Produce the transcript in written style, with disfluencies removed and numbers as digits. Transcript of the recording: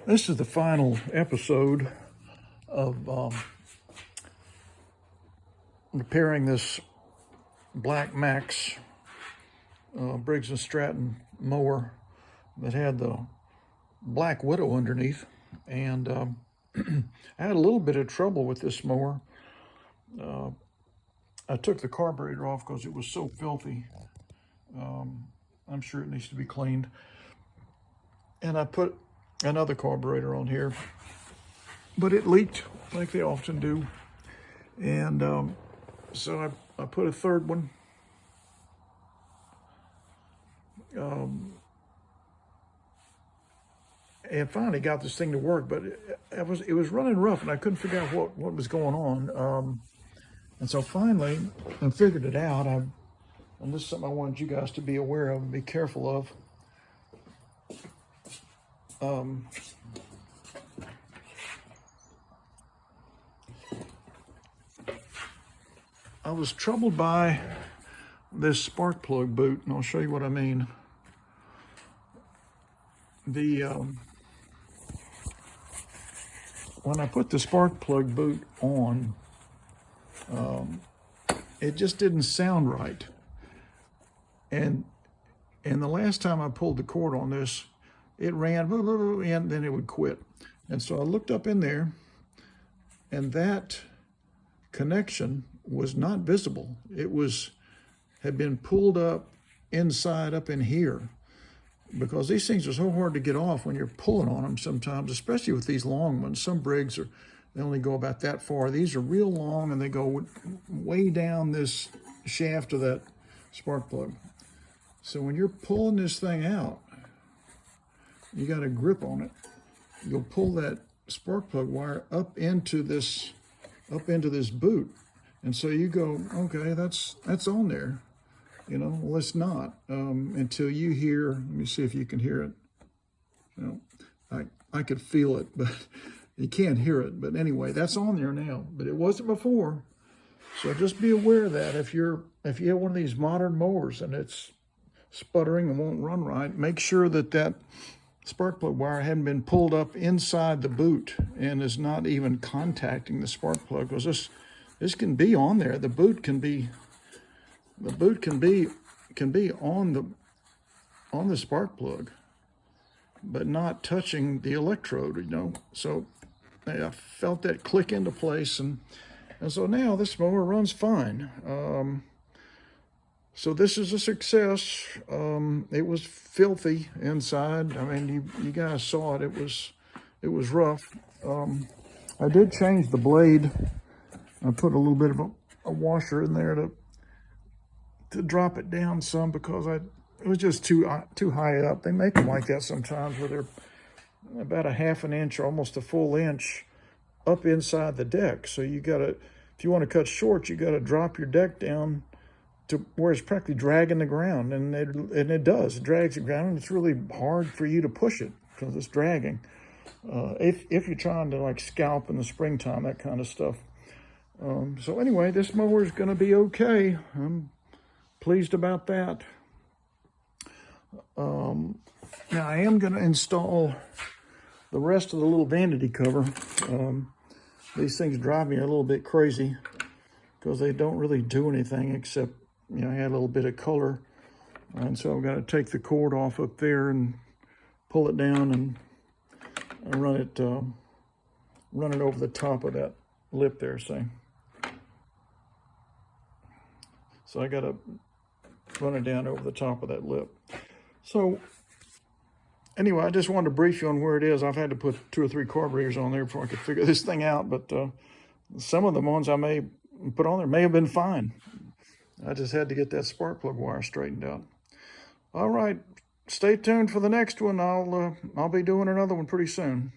This is the final episode of repairing this Black Max Briggs & Stratton mower that had the Black Widow underneath. And I had a little bit of trouble with this mower. I took the carburetor off because it was so filthy. I'm sure it needs to be cleaned. And I put another carburetor on here, but it leaked like they often do. And so I put a third one. And finally got this thing to work, but it was running rough, and I couldn't figure out what was going on. And so finally, I figured it out. And this is something I wanted you guys to be aware of and be careful of. I was troubled by this spark plug boot, and I'll show you what I mean. When I put the spark plug boot on, it just didn't sound right. And the last time I pulled the cord on this, it ran, and then it would quit. And so I looked up in there, and that connection was not visible. It had been pulled up inside up in here, because these things are so hard to get off when you're pulling on them sometimes, especially with these long ones. Some Briggs they only go about that far. These are real long, and they go way down this shaft of that spark plug. So when you're pulling this thing out, you got a grip on it. You'll pull that spark plug wire up into this boot. And so you go, okay, that's on there. Well, it's not, until you hear, let me see if you can hear it. I could feel it, but you can't hear it. But anyway, that's on there now, but it wasn't before. So just be aware of that. If you have one of these modern mowers and it's sputtering and won't run right, make sure that spark plug wire hadn't been pulled up inside the boot and is not even contacting the spark plug, because this can be on there. The boot can be on the spark plug, but not touching the electrode, So I felt that click into place, and so now this mower runs fine. So this is a success. It was filthy inside. I mean, you guys saw it. It was rough. I did change the blade. I put a little bit of a washer in there to drop it down some, because it was just too high up. They make them like that sometimes, where they're about a half an inch, almost a full inch up inside the deck. So you gotta, if you want to cut short, you gotta drop your deck down to where it's practically dragging the ground, and it does. It drags the ground, and it's really hard for you to push it because it's dragging. If you're trying to like scalp in the springtime, that kind of stuff. So anyway, this mower is going to be okay. I'm pleased about that. Now I am going to install the rest of the little vanity cover. These things drive me a little bit crazy because they don't really do anything except, add a little bit of color. And so I've got to take the cord off up there and pull it down and run it over the top of that lip there, see. So I got to run it down over the top of that lip. So anyway, I just wanted to brief you on where it is. I've had to put 2 or 3 carburetors on there before I could figure this thing out, but some of the ones I may put on there may have been fine. I just had to get that spark plug wire straightened out. All right, stay tuned for the next one. I'll be doing another one pretty soon.